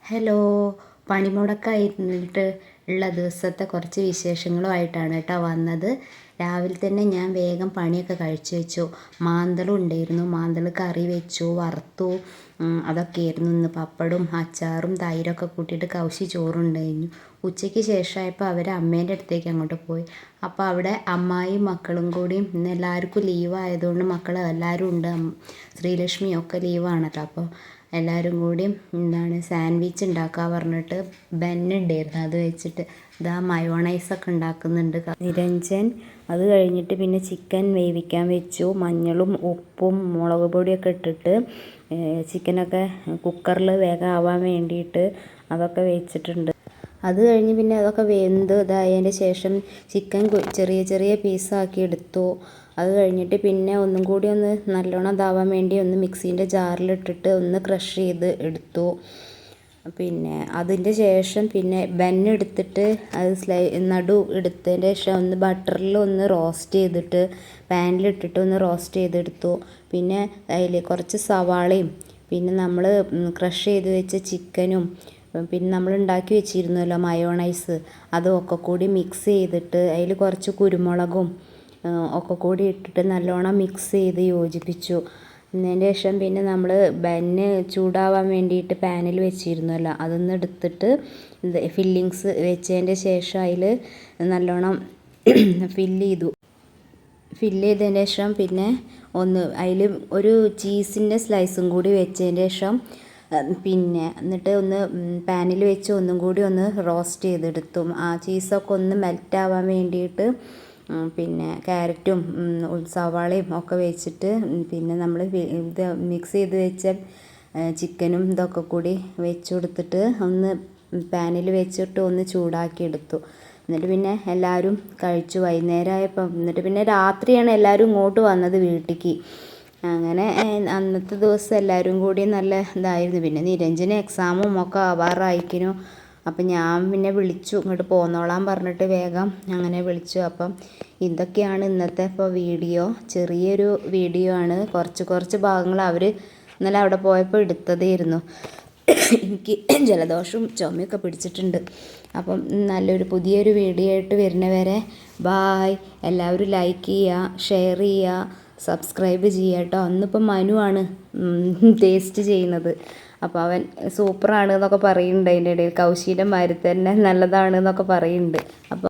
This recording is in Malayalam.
ഹലോ, പണിമുടക്കായിരുന്നിട്ട് ഉള്ള ദിവസത്തെ കുറച്ച് വിശേഷങ്ങളുമായിട്ടാണ് കേട്ടോ വന്നത്. രാവിലെ തന്നെ ഞാൻ വേഗം പണിയൊക്കെ കഴിച്ചു വെച്ചു. മാന്തളും ഉണ്ടായിരുന്നു, മാന്തൾ കറി വെച്ചു, വറുത്തു. അതൊക്കെയായിരുന്നു ഇന്ന്. പപ്പടും അച്ചാറും തൈരൊക്കെ കൂട്ടിയിട്ട് കൗശി ചോറുണ്ടായിരുന്നു. ഉച്ചയ്ക്ക് ശേഷമായപ്പോൾ അവർ അമ്മേൻ്റെ അടുത്തേക്ക് അങ്ങോട്ട് പോയി. അപ്പോൾ അവിടെ അമ്മായിയും മക്കളും കൂടിയും ഇന്ന് എല്ലാവർക്കും ലീവ് ആയതുകൊണ്ട് മക്കൾ എല്ലാവരും ഉണ്ട്. ശ്രീലക്ഷ്മിയൊക്കെ ലീവാണല്ലോ. അപ്പോൾ എല്ലാവരും കൂടിയും സാൻഡ്വിച്ച് ഉണ്ടാക്കാൻ പറഞ്ഞിട്ട് ബന്നുണ്ടായിരുന്നു, അത് വെച്ചിട്ട് ഇതാ മയോണൈസൊക്കെ ഉണ്ടാക്കുന്നുണ്ട് നിരഞ്ജൻ. അത് കഴിഞ്ഞിട്ട് പിന്നെ ചിക്കൻ വേവിക്കാൻ വെച്ചു. മഞ്ഞളും ഉപ്പും മുളക് പൊടിയൊക്കെ ഇട്ടിട്ട് ചിക്കനൊക്കെ കുക്കറിൽ വേഗം ആവാൻ വേണ്ടിയിട്ട് അതൊക്കെ വെച്ചിട്ടുണ്ട്. അത് കഴിഞ്ഞ് പിന്നെ അതൊക്കെ വെന്ത് ഇതായതിൻ്റെ ശേഷം ചിക്കൻ ചെറിയ ചെറിയ പീസാക്കി എടുത്തു. അത് കഴിഞ്ഞിട്ട് പിന്നെ ഒന്നും കൂടി ഒന്ന് നല്ലോണം ഇതാവാൻ വേണ്ടി ഒന്ന് മിക്സീൻ്റെ ജാറിലിട്ടിട്ട് ഒന്ന് ക്രഷ് ചെയ്ത് എടുത്തു. പിന്നെ അതിൻ്റെ ശേഷം പിന്നെ ബന്നെടുത്തിട്ട് അത് നടു എടുത്തതിൻ്റെ ശേഷം ഒന്ന് ബട്ടറിൽ ഒന്ന് റോസ്റ്റ് ചെയ്തിട്ട് പാനിലിട്ടിട്ട് ഒന്ന് റോസ്റ്റ് ചെയ്തെടുത്തു. പിന്നെ അതിൽ കുറച്ച് സവാളയും പിന്നെ നമ്മൾ ക്രഷ് ചെയ്ത് വെച്ച ചിക്കനും പിന്നെ നമ്മൾ ഉണ്ടാക്കി വെച്ചിരുന്നല്ലോ മയോണൈസ്, അതൊക്കെ കൂടി മിക്സ് ചെയ്തിട്ട് അതിൽ കുറച്ച് കുരുമുളകും ഒക്കെ കൂടി ഇട്ടിട്ട് നല്ലോണം മിക്സ് ചെയ്ത് യോജിപ്പിച്ചു. അതിന് ശേഷം പിന്നെ നമ്മൾ ബന്ന് ചൂടാവാൻ വേണ്ടിയിട്ട് പാനിൽ വെച്ചിരുന്നല്ലോ, അതൊന്ന് എടുത്തിട്ട് ഫില്ലിങ്സ് വെച്ചതിൻ്റെ ശേഷം അതിൽ നല്ലോണം ഫില്ല് ചെയ്തതിന് ശേഷം പിന്നെ ഒന്ന് അതിൽ ഒരു ചീസിൻ്റെ സ്ലൈസും കൂടി വെച്ചതിന് ശേഷം പിന്നെ എന്നിട്ട് ഒന്ന് പാനിൽ വെച്ച് ഒന്നും കൂടി ഒന്ന് റോസ്റ്റ് ചെയ്തെടുത്തു. ആ ചീസൊക്കെ ഒന്ന് മെൽറ്റാവാൻ വേണ്ടിയിട്ട് പിന്നെ ക്യാരറ്റും സവാളയും ഒക്കെ വെച്ചിട്ട് പിന്നെ നമ്മൾ ഇത് മിക്സ് ചെയ്ത് വെച്ച ചിക്കനും ഇതൊക്കെ കൂടി വെച്ച് കൊടുത്തിട്ട് ഒന്ന് പാനിൽ വെച്ചിട്ട് ഒന്ന് ചൂടാക്കി എടുത്തു. എന്നിട്ട് പിന്നെ എല്ലാവരും കഴിച്ചു വൈകുന്നേരമായപ്പം. എന്നിട്ട് പിന്നെ രാത്രിയാണ് എല്ലാവരും ഇങ്ങോട്ട് വന്നത് വീട്ടിലേക്ക്. അങ്ങനെ അന്നത്തെ ദിവസം എല്ലാവരും കൂടി നല്ല ഇതായിരുന്നു. പിന്നെ നിരഞ്ജന് എക്സാമും ഒക്കെ ആവാറായിക്കുന്നു. അപ്പം ഞാൻ പിന്നെ വിളിച്ചു, ഇങ്ങോട്ട് പോന്നോളാൻ പറഞ്ഞിട്ട് വേഗം അങ്ങനെ വിളിച്ചു. അപ്പം ഇതൊക്കെയാണ് ഇന്നത്തെ ഇപ്പോൾ വീഡിയോ. ചെറിയൊരു വീഡിയോ ആണ്, കുറച്ച് ഭാഗങ്ങൾ അവർ ഇന്നലെ അവിടെ പോയപ്പോൾ എടുത്തതായിരുന്നു. എനിക്ക് ജലദോഷവും ചുമയൊക്കെ പിടിച്ചിട്ടുണ്ട്. അപ്പം നല്ലൊരു പുതിയൊരു വീഡിയോ ആയിട്ട് വരുന്നവരെ ബായ്. എല്ലാവരും ലൈക്ക് ചെയ്യുക, ഷെയർ ചെയ്യുക, സബ്സ്ക്രൈബ് ചെയ്യുക കേട്ടോ. അന്നിപ്പം മനുവാണ് ടേസ്റ്റ് ചെയ്യുന്നത്. അപ്പോൾ അവൻ സൂപ്പറാണ് എന്നൊക്കെ പറയുന്നുണ്ട്. അതിൻ്റെ ഇടയിൽ കൗശീൻ്റെ മാതിരി തന്നെ നല്ലതാണ് എന്നൊക്കെ പറയുന്നുണ്ട്. അപ്പോൾ